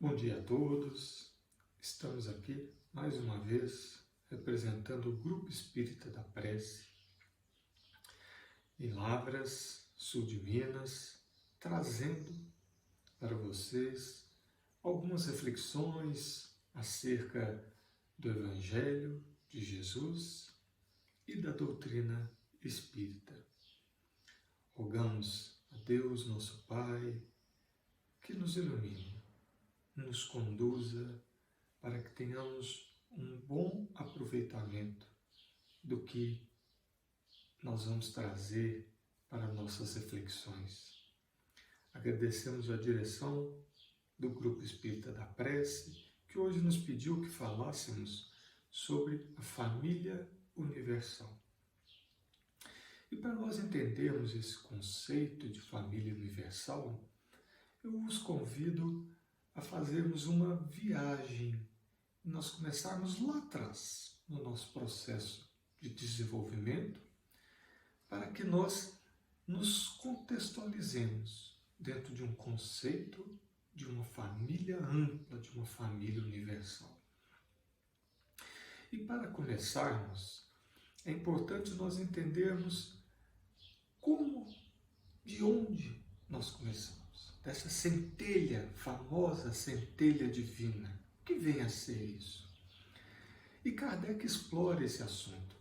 Bom dia a todos, estamos aqui mais uma vez representando o Grupo Espírita da Prece em Lavras, sul de Minas, trazendo para vocês algumas reflexões acerca do Evangelho de Jesus e da doutrina espírita. Rogamos a Deus, nosso Pai, que nos ilumine, nos conduza para que tenhamos um bom aproveitamento do que nós vamos trazer para nossas reflexões. Agradecemos a direção do Grupo Espírita da Prece, que hoje nos pediu que falássemos sobre a família universal. E para nós entendermos esse conceito de família universal, eu os convido a fazermos uma viagem, nós começarmos lá atrás, no nosso processo de desenvolvimento, para que nós nos contextualizemos dentro de um conceito de uma família ampla, de uma família universal. E para começarmos, é importante nós entendermos como, de onde nós começamos. Dessa centelha, famosa centelha divina. O que vem a ser isso? E Kardec explora esse assunto.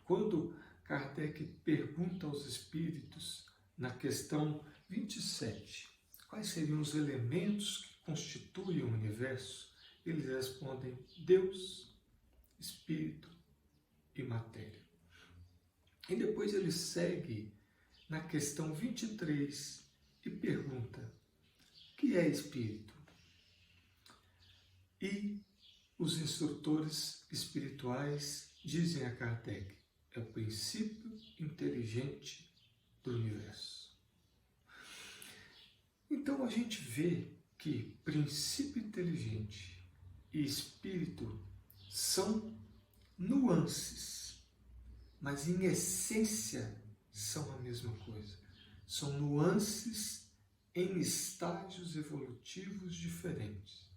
Quando Kardec pergunta aos espíritos, na questão 27, quais seriam os elementos que constituem o universo, eles respondem Deus, Espírito e matéria. E depois ele segue na questão 23 e pergunta, o que é espírito? E os instrutores espirituais dizem a Kardec, é o princípio inteligente do universo. Então a gente vê que princípio inteligente e espírito são nuances, mas em essência são a mesma coisa. São nuances em estágios evolutivos diferentes.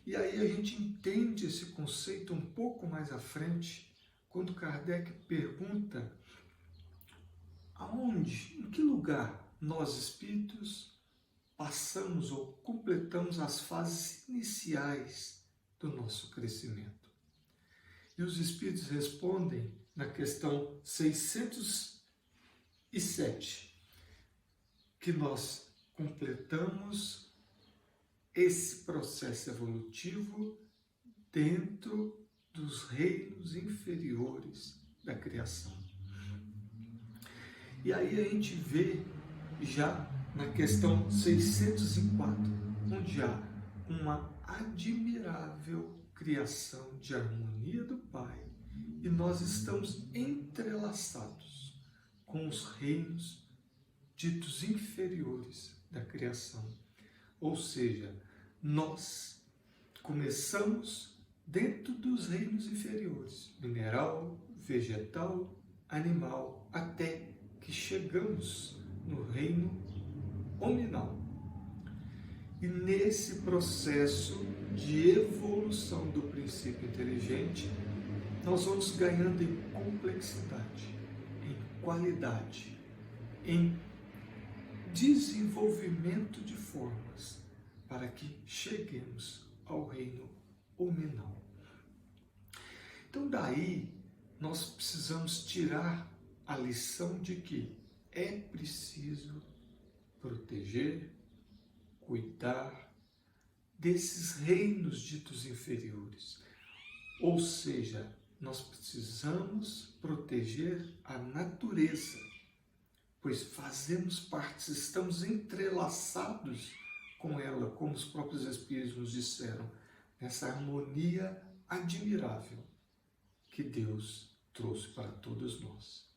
E aí a gente entende esse conceito um pouco mais à frente, quando Kardec pergunta aonde, em que lugar nós espíritos passamos ou completamos as fases iniciais do nosso crescimento. E os espíritos respondem na questão 607, que nós completamos esse processo evolutivo dentro dos reinos inferiores da criação. E aí a gente vê já na questão 604, onde há uma admirável criação de harmonia do Pai, e nós estamos entrelaçados com os reinos ditos inferiores da criação. Ou seja, nós começamos dentro dos reinos inferiores, mineral, vegetal, animal, até que chegamos no reino hominal. E nesse processo de evolução do princípio inteligente, nós vamos ganhando em complexidade, em qualidade, em desenvolvimento de formas, para que cheguemos ao reino hominal. Então daí nós precisamos tirar a lição de que é preciso proteger, cuidar desses reinos ditos inferiores. Ou seja, nós precisamos proteger a natureza, pois fazemos parte, estamos entrelaçados com ela, como os próprios Espíritos nos disseram, nessa harmonia admirável que Deus trouxe para todos nós.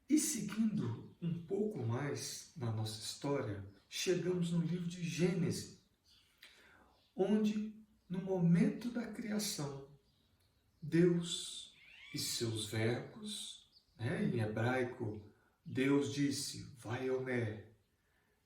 E seguindo um pouco mais na nossa história, chegamos no livro de Gênesis, onde, no momento da criação, Deus e seus verbos, em hebraico, Deus disse, Vaiomer,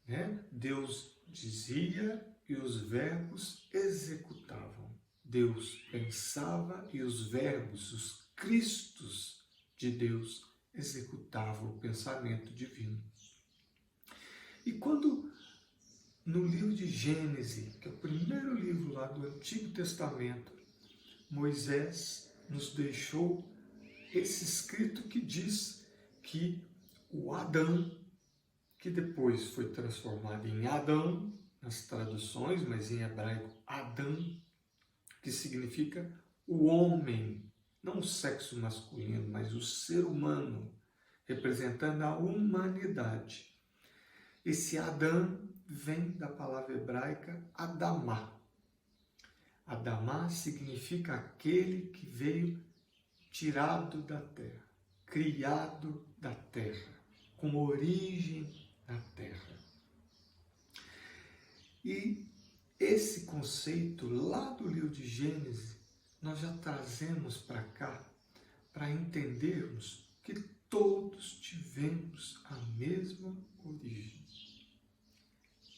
né? Deus dizia e os verbos executavam. Deus pensava e os verbos, os cristos de Deus, executavam o pensamento divino. E quando no livro de Gênesis, que é o primeiro livro lá do Antigo Testamento, Moisés nos deixou esse escrito que diz que o Adão, que depois foi transformado em Adão, nas traduções, mas em hebraico Adão, que significa o homem, não o sexo masculino, mas o ser humano, representando a humanidade. Esse Adão vem da palavra hebraica Adamá. Adamá significa aquele que veio tirado da terra, criado da terra, com origem na terra. E esse conceito lá do livro de Gênesis, nós já trazemos para cá, para entendermos que todos tivemos a mesma origem.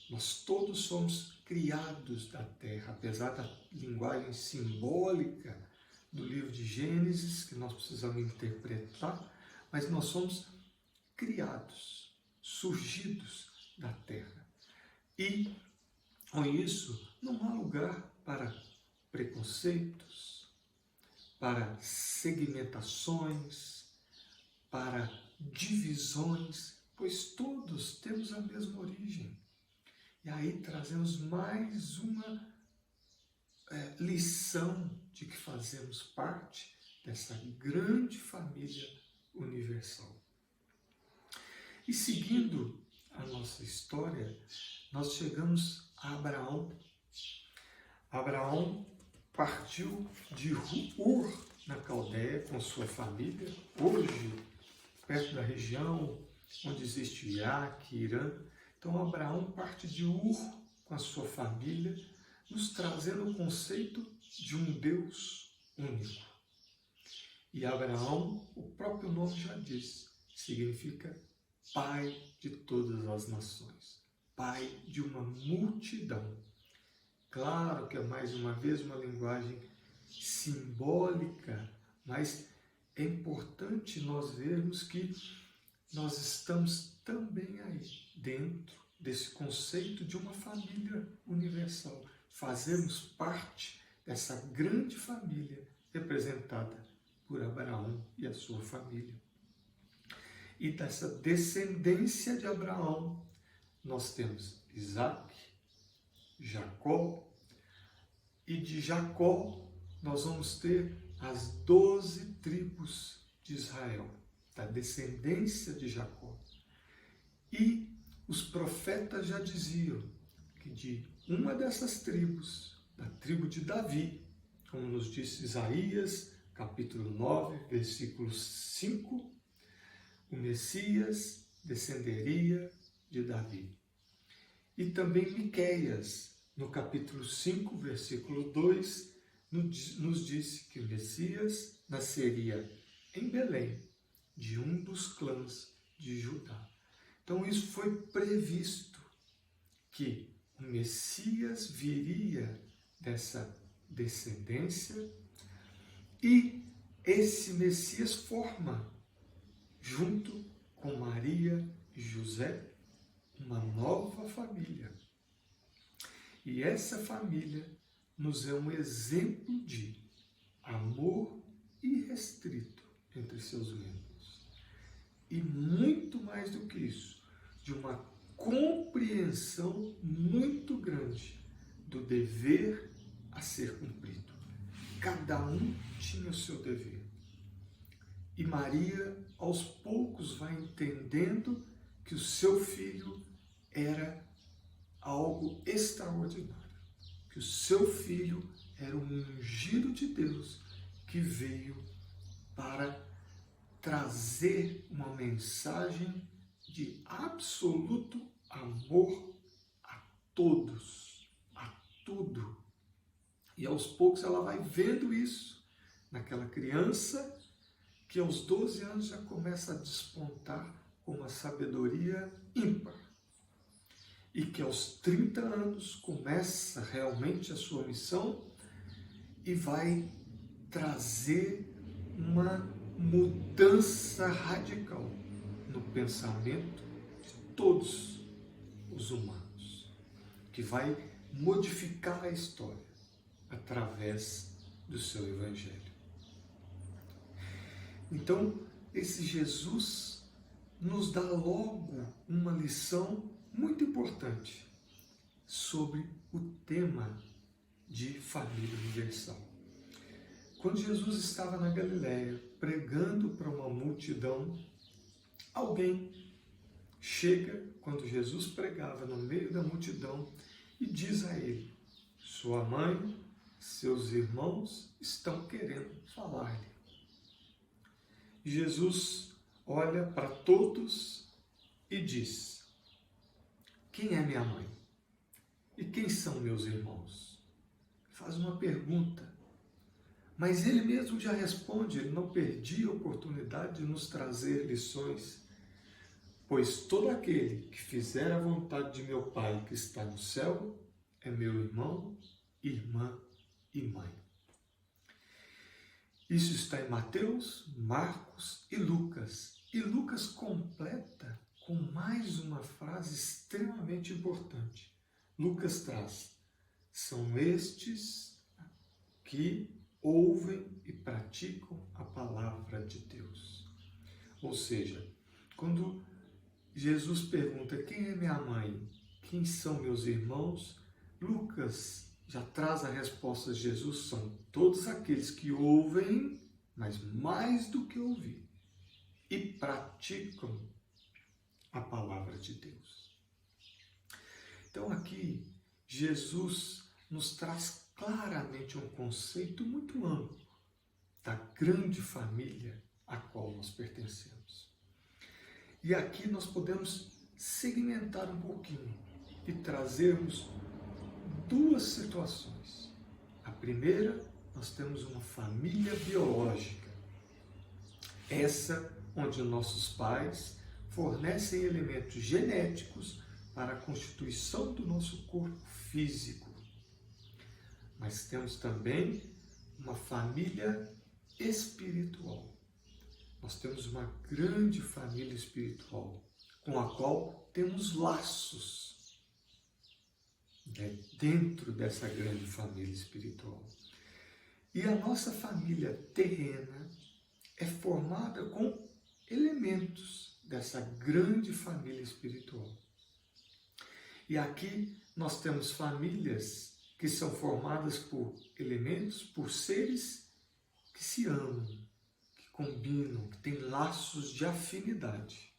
Nós todos somos criados da terra, apesar da linguagem simbólica do livro de Gênesis, que nós precisamos interpretar, mas nós somos criados, surgidos da terra. E, com isso, não há lugar para preconceitos, para segmentações, para divisões, pois todos temos a mesma origem. E aí trazemos mais uma lição de que fazemos parte dessa grande família universal. E seguindo a nossa história, nós chegamos a Abraão. Abraão partiu de Ur, na Caldeia, com sua família, hoje perto da região onde existe Iraque, Irã. Então Abraão parte de Ur com a sua família, nos trazendo o conceito de um Deus único. E Abraão, o próprio nome já diz, significa pai de todas as nações, pai de uma multidão. Claro que é mais uma vez uma linguagem simbólica, mas é importante nós vermos que nós estamos também aí, dentro desse conceito de uma família universal. Fazemos parte dessa grande família representada por Abraão e a sua família. E dessa descendência de Abraão, nós temos Isaac, Jacó, e de Jacó nós vamos ter as 12 tribos de Israel, da descendência de Jacó. E os profetas já diziam que de uma dessas tribos, da tribo de Davi, como nos disse Isaías, capítulo 9, versículo 5, o Messias descenderia de Davi. E também Miqueias, no capítulo 5, versículo 2, nos disse que o Messias nasceria em Belém, de um dos clãs de Judá. Então isso foi previsto, que o Messias viria dessa descendência e esse Messias forma, junto com Maria e José, uma nova família. E essa família nos é um exemplo de amor irrestrito entre seus membros. E muito mais do que isso, de uma compreensão muito grande do dever a ser cumprido. Cada um tinha o seu dever. E Maria, aos poucos, vai entendendo que o seu filho era algo extraordinário, que o seu filho era um ungido de Deus que veio para trazer uma mensagem de absoluto amor a todos, a tudo. E aos poucos ela vai vendo isso naquela criança que aos 12 anos já começa a despontar com uma sabedoria ímpar. e que aos 30 anos começa realmente a sua missão e vai trazer uma mudança radical no pensamento de todos os humanos, que vai modificar a história através do seu Evangelho. Então, esse Jesus nos dá logo uma lição muito importante sobre o tema de família universal. Quando Jesus estava na Galileia pregando para uma multidão, alguém chega, quando Jesus pregava no meio da multidão, e diz a ele: sua mãe, seus irmãos estão querendo falar-lhe. Jesus olha para todos e diz: quem é minha mãe? E quem são meus irmãos? Faz uma pergunta, mas ele mesmo já responde. Ele não perdia a oportunidade de nos trazer lições. Pois todo aquele que fizer a vontade de meu Pai que está no céu é meu irmão, irmã e mãe. Isso está em Mateus, Marcos e Lucas. E Lucas completa com mais uma frase extremamente importante. Lucas traz: são estes que ouvem e praticam a palavra de Deus. Ou seja, quando Jesus pergunta quem é minha mãe, quem são meus irmãos, Lucas já traz a resposta de Jesus: são todos aqueles que ouvem, mas mais do que ouvir, e praticam a palavra de Deus. Então aqui Jesus nos traz claramente um conceito muito amplo da grande família a qual nós pertencemos. E aqui nós podemos segmentar um pouquinho e trazermos duas situações. A primeira, nós temos uma família biológica. Essa onde nossos pais fornecem elementos genéticos para a constituição do nosso corpo físico. Mas temos também uma família espiritual. Nós temos uma grande família espiritual, com a qual temos laços dentro dessa grande família espiritual. E a nossa família terrena é formada com elementos dessa grande família espiritual. E aqui nós temos famílias que são formadas por elementos, por seres que se amam, que combinam, que têm laços de afinidade.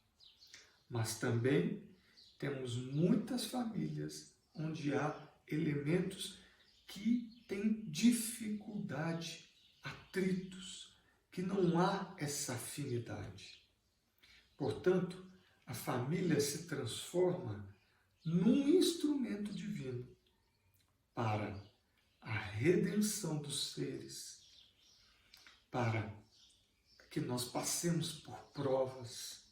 Mas também temos muitas famílias onde há elementos que têm dificuldade, atritos, que não há essa afinidade. Portanto, a família se transforma num instrumento divino para a redenção dos seres, para que nós passemos por provas,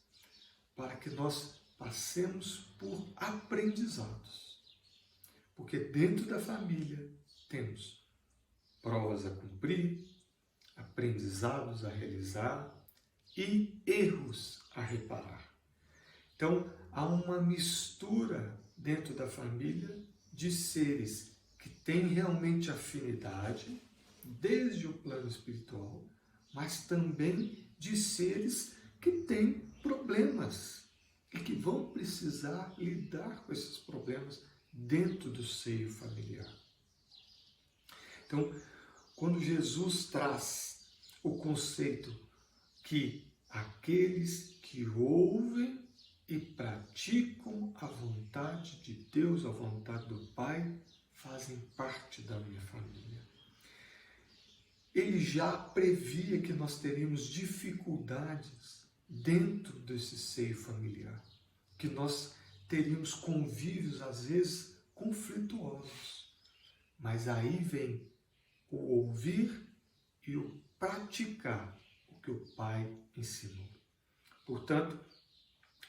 para que nós passemos por aprendizados. Porque dentro da família temos provas a cumprir, aprendizados a realizar e erros a reparar. Então, há uma mistura dentro da família de seres que têm realmente afinidade, desde o plano espiritual, mas também de seres que têm problemas e que vão precisar lidar com esses problemas dentro do seio familiar. Então, quando Jesus traz o conceito que aqueles que ouvem e praticam a vontade de Deus, a vontade do Pai, fazem parte da minha família. Ele já previa que nós teríamos dificuldades dentro desse seio familiar, que nós teríamos convívios, às vezes, conflituosos. Mas aí vem o ouvir e o praticar o que o Pai ensinou. Portanto,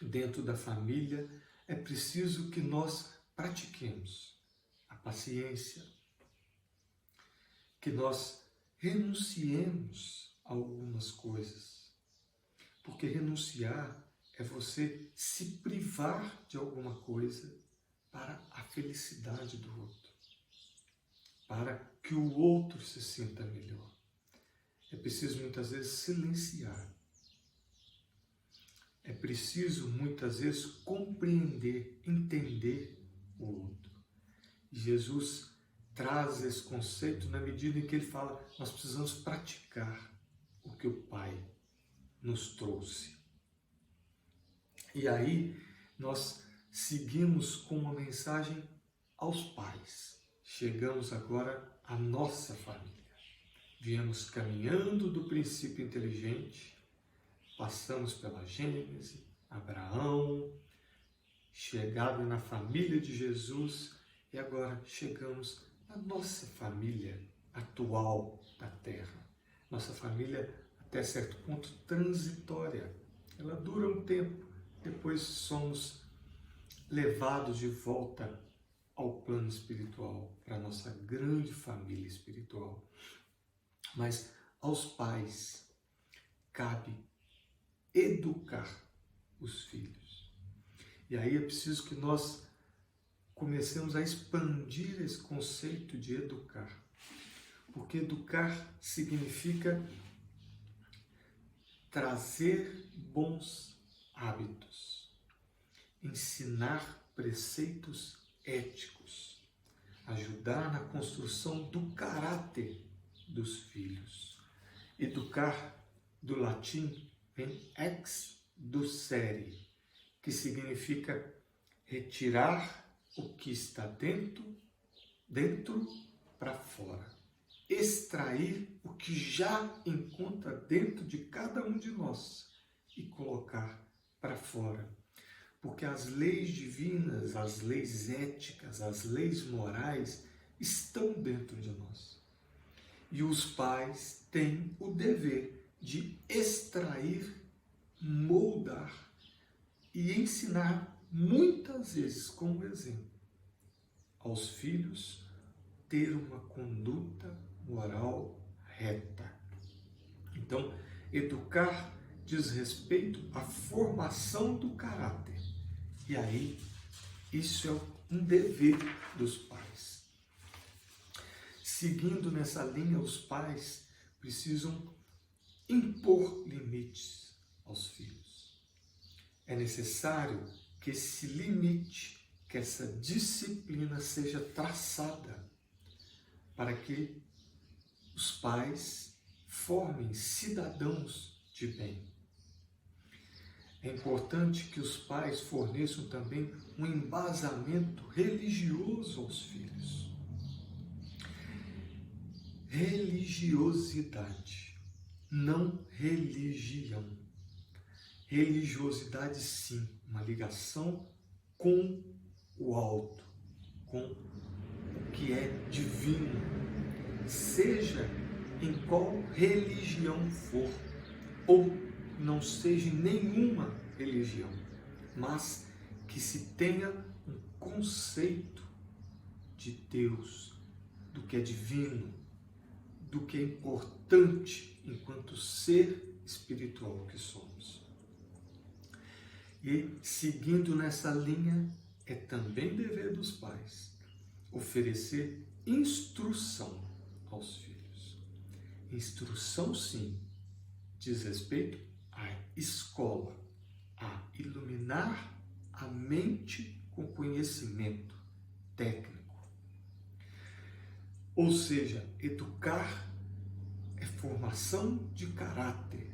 dentro da família, é preciso que nós pratiquemos a paciência, que nós renunciemos a algumas coisas, porque renunciar é você se privar de alguma coisa para a felicidade do outro, para que o outro se sinta melhor. É preciso muitas vezes silenciar. É preciso muitas vezes compreender, entender o outro. E Jesus traz esse conceito na medida em que ele fala, nós precisamos praticar o que o Pai nos trouxe. E aí nós seguimos com uma mensagem aos pais. Chegamos agora à nossa família. Viemos caminhando do princípio inteligente, passamos pela Gênese, Abraão, chegado na família de Jesus e agora chegamos na nossa família atual da Terra. Nossa família, até certo ponto, transitória. Ela dura um tempo, depois somos levados de volta ao plano espiritual, para a nossa grande família espiritual. Mas aos pais cabe educar os filhos. E aí é preciso que nós comecemos a expandir esse conceito de educar. Porque educar significa trazer bons hábitos, ensinar preceitos éticos, ajudar na construção do caráter dos filhos. Educar, do latim, vem ex ducere, que significa retirar o que está dentro para fora. Extrair o que já encontra dentro de cada um de nós e colocar para fora. Porque as leis divinas, as leis éticas, as leis morais estão dentro de nós. E os pais têm o dever de extrair, moldar e ensinar muitas vezes como exemplo aos filhos ter uma conduta moral reta. Então, educar diz respeito à formação do caráter. E aí, isso é um dever dos pais. Seguindo nessa linha, os pais precisam impor limites aos filhos. É necessário que esse limite, que essa disciplina seja traçada para que os pais formem cidadãos de bem. É importante que os pais forneçam também um embasamento religioso aos filhos. Religiosidade, não religião. Religiosidade, sim, uma ligação com o alto, com o que é divino, seja em qual religião for, ou não seja nenhuma religião, mas que se tenha um conceito de Deus, do que é divino, do que é importante enquanto ser espiritual que somos. E seguindo nessa linha, é também dever dos pais oferecer instrução aos filhos. Instrução, sim, diz respeito à escola, a iluminar a mente com conhecimento técnico. Ou seja, educar é formação de caráter,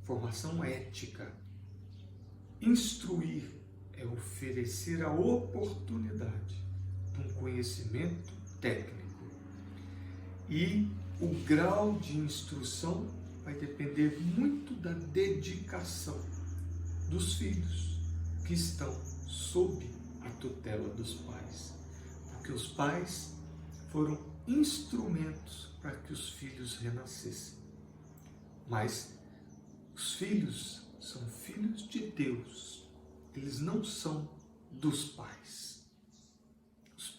formação ética. Instruir é oferecer a oportunidade de um conhecimento técnico. E o grau de instrução vai depender muito da dedicação dos filhos que estão sob a tutela dos pais. Porque os pais foram instrumentos para que os filhos renascessem. Mas os filhos são filhos de Deus. Eles não são dos pais.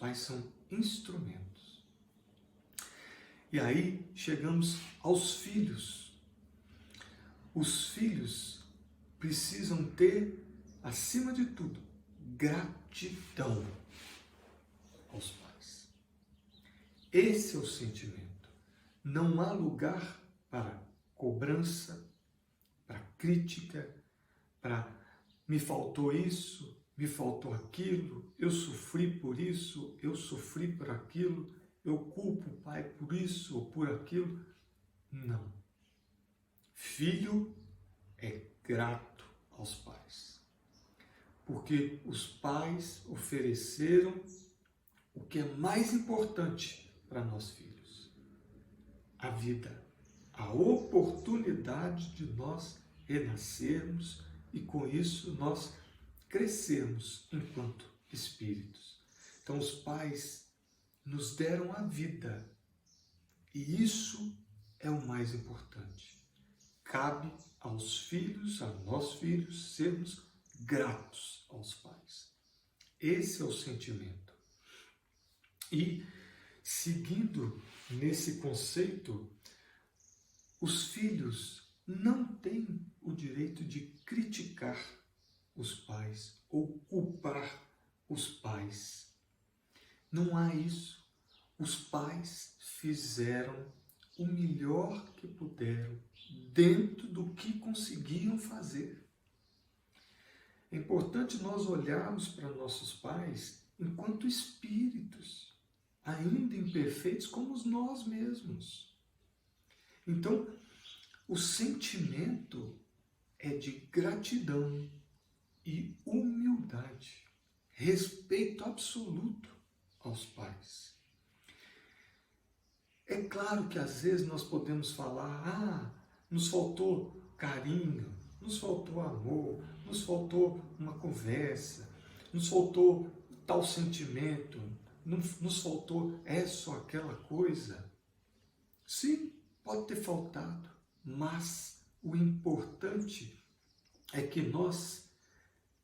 pais são instrumentos. E aí chegamos aos filhos. Os filhos precisam ter, acima de tudo, gratidão aos pais. Esse é o sentimento. Não há lugar para cobrança, para crítica, para me faltou isso, me faltou aquilo, eu sofri por isso, eu sofri por aquilo, eu culpo o pai por isso ou por aquilo. Não. Filho é grato aos pais, porque os pais ofereceram o que é mais importante para nós filhos: a vida, a oportunidade de nós renascermos e com isso nós crescermos enquanto espíritos. Então os pais nos deram a vida e isso é o mais importante. Cabe aos filhos, a nós filhos, sermos gratos aos pais. Esse é o sentimento. E, seguindo nesse conceito, os filhos não têm o direito de criticar os pais ou culpar os pais. Não há isso. Os pais fizeram o melhor que puderam dentro do que conseguiam fazer. É importante nós olharmos para nossos pais enquanto espíritos, ainda imperfeitos como nós mesmos. Então, o sentimento é de gratidão e humildade, respeito absoluto aos pais. É claro que às vezes nós podemos falar, nos faltou carinho, nos faltou amor, nos faltou uma conversa, nos faltou tal sentimento, nos faltou essa ou aquela coisa. Sim, pode ter faltado, mas o importante é que nós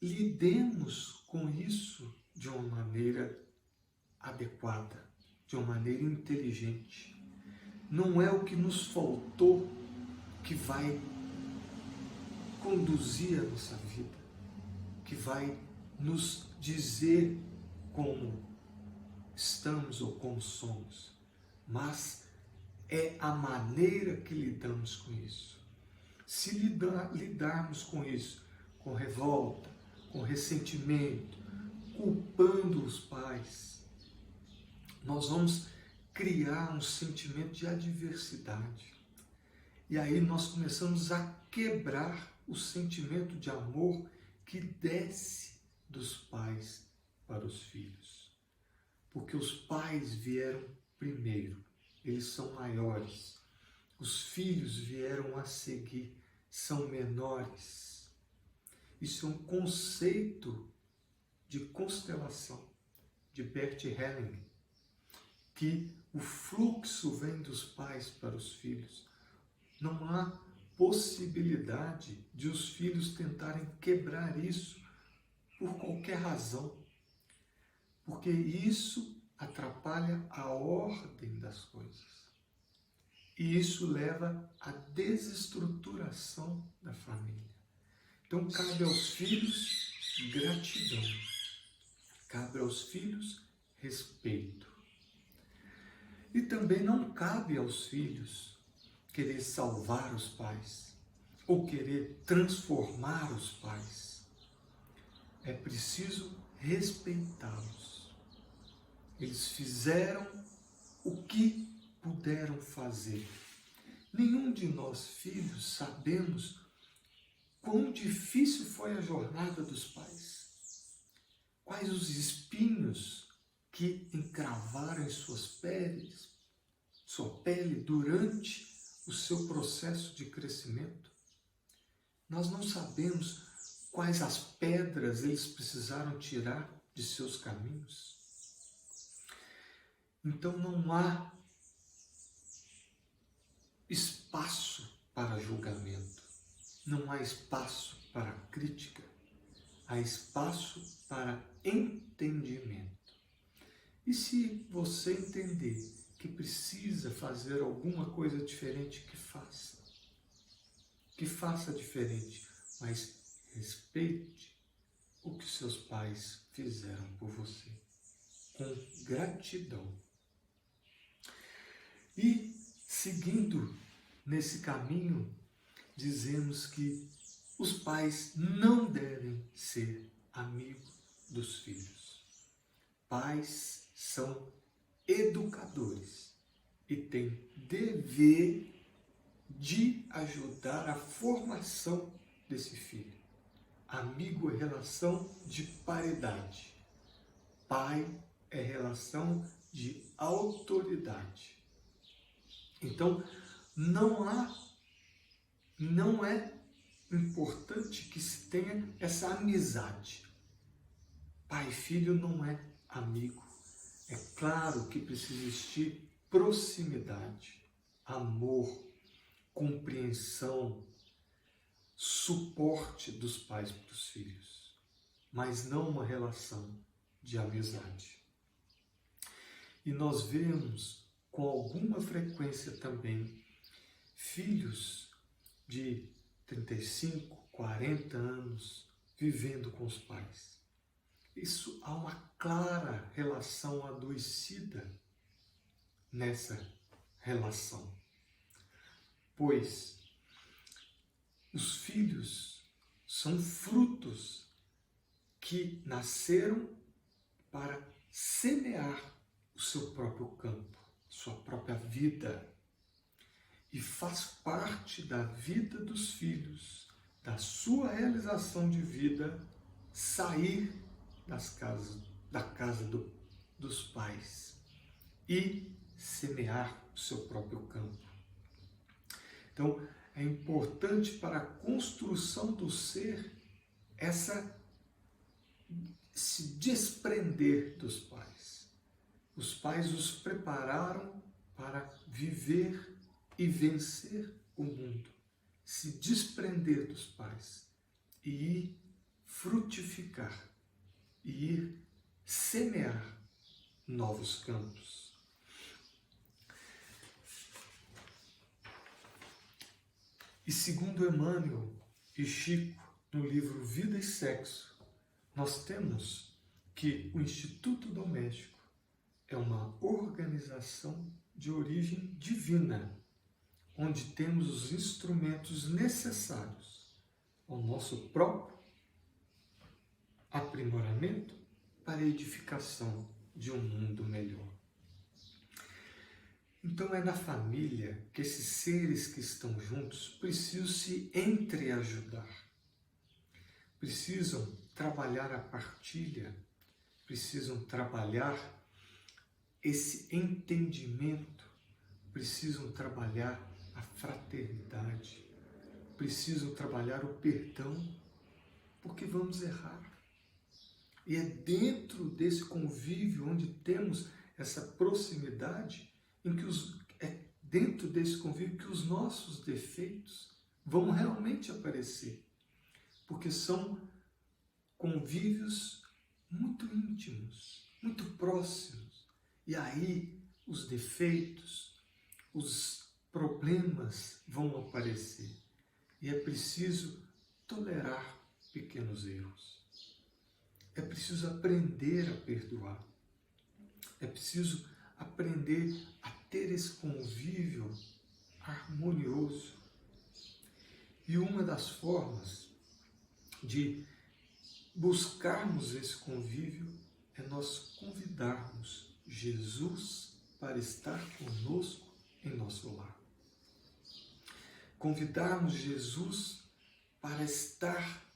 lidemos com isso de uma maneira adequada, de uma maneira inteligente. Não é o que nos faltou que vai conduzir a nossa vida, que vai nos dizer como estamos ou como somos, mas é a maneira que lidamos com isso. Se lidarmos com isso, com revolta, com ressentimento, culpando os pais, nós vamos criar um sentimento de adversidade. E aí nós começamos a quebrar o sentimento de amor que desce dos pais para os filhos. Porque os pais vieram primeiro, eles são maiores. Os filhos vieram a seguir, são menores. Isso é um conceito de constelação, de Bert Helling, que o fluxo vem dos pais para os filhos. Não há possibilidade de os filhos tentarem quebrar isso por qualquer razão, porque isso atrapalha a ordem das coisas. E isso leva à desestruturação da família. Então, cabe aos filhos gratidão, cabe aos filhos respeito. E também não cabe aos filhos querer salvar os pais ou querer transformar os pais. É preciso respeitá-los. Eles fizeram o que puderam fazer. Nenhum de nós, filhos, sabemos quão difícil foi a jornada dos pais. Quais os espinhos que encravaram em sua pele durante o seu processo de crescimento. Nós não sabemos quais as pedras eles precisaram tirar de seus caminhos. Então não há espaço para julgamento, não há espaço para crítica, há espaço para entendimento. E se você entender que precisa fazer alguma coisa diferente, que faça. Que faça diferente, mas respeite o que seus pais fizeram por você, com gratidão. E, seguindo nesse caminho, dizemos que os pais não devem ser amigos dos filhos. Pais são educadores e têm dever de ajudar a formação desse filho. Amigo é relação de paridade. Pai é relação de autoridade. Então, não é importante que se tenha essa amizade. Pai e filho não é amigo. É claro que precisa existir proximidade, amor, compreensão, suporte dos pais para os filhos, mas não uma relação de amizade. E nós vemos com alguma frequência também filhos de 35, 40 anos vivendo com os pais. Isso há uma clara relação adoecida nessa relação, pois os filhos são frutos que nasceram para semear o seu próprio campo, sua própria vida. E faz parte da vida dos filhos, da sua realização de vida, sair da casa dos pais e semear o seu próprio campo. Então, é importante para a construção do ser se desprender dos pais. Os pais os prepararam para viver e vencer o mundo, se desprender dos pais e ir frutificar, e ir semear novos campos. E segundo Emmanuel e Chico, no livro Vida e Sexo, nós temos que o Instituto Doméstico é uma organização de origem divina, onde temos os instrumentos necessários ao nosso próprio aprimoramento para a edificação de um mundo melhor. Então é na família que esses seres que estão juntos precisam se entreajudar, precisam trabalhar a partilha, precisam trabalhar esse entendimento, precisam trabalhar a fraternidade, precisam trabalhar o perdão, porque vamos errar. E é dentro desse convívio onde temos essa proximidade, é dentro desse convívio que os nossos defeitos vão realmente aparecer, porque são convívios muito íntimos, muito próximos, e aí os defeitos, os problemas vão aparecer, e é preciso tolerar pequenos erros. É preciso aprender a perdoar. É preciso aprender a ter esse convívio harmonioso. E uma das formas de buscarmos esse convívio é nós convidarmos Jesus para estar conosco em nosso lar. Convidarmos Jesus para estar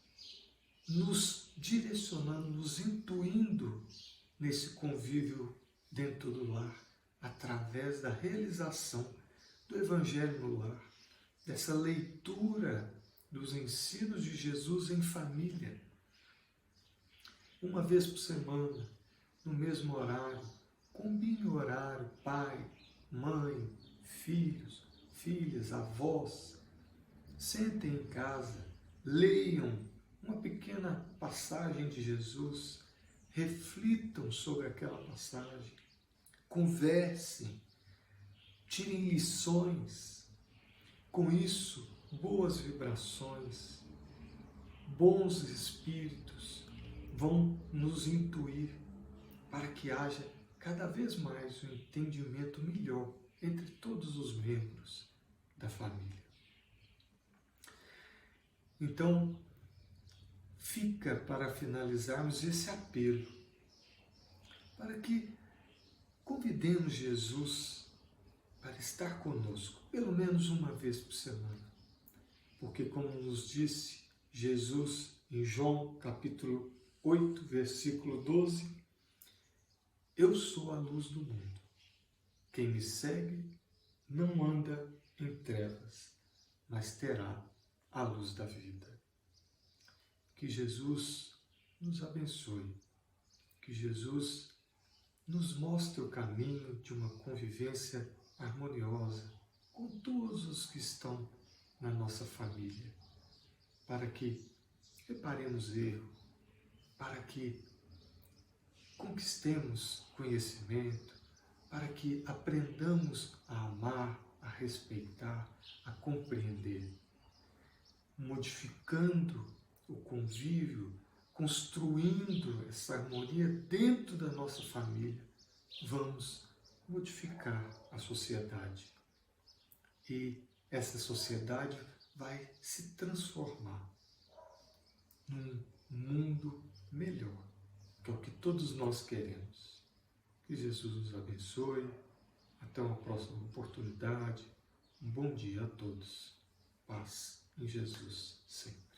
nos direcionando, nos intuindo nesse convívio dentro do lar, através da realização do Evangelho no lar, dessa leitura dos ensinos de Jesus em família. Uma vez por semana, no mesmo horário, combine o horário, pai, mãe, filhos, filhas, avós, sentem em casa, leiam uma pequena passagem de Jesus, reflitam sobre aquela passagem, conversem, tirem lições. Com isso, boas vibrações, bons espíritos vão nos intuir para que haja cada vez mais um entendimento melhor entre todos os membros da família. Então, fica para finalizarmos esse apelo, para que convidemos Jesus para estar conosco, pelo menos uma vez por semana. Porque, como nos disse Jesus em João capítulo 8, versículo 12, eu sou a luz do mundo. Quem me segue não anda em trevas, mas terá a luz da vida. Que Jesus nos abençoe, que Jesus nos mostre o caminho de uma convivência harmoniosa com todos os que estão na nossa família, para que reparemos erro, para que conquistemos conhecimento, para que aprendamos a amar, a respeitar, a compreender, modificando o convívio, construindo essa harmonia dentro da nossa família, vamos modificar a sociedade. E essa sociedade vai se transformar num mundo melhor, que é o que todos nós queremos. Que Jesus nos abençoe. Até uma próxima oportunidade. Um bom dia a todos. Paz em Jesus sempre.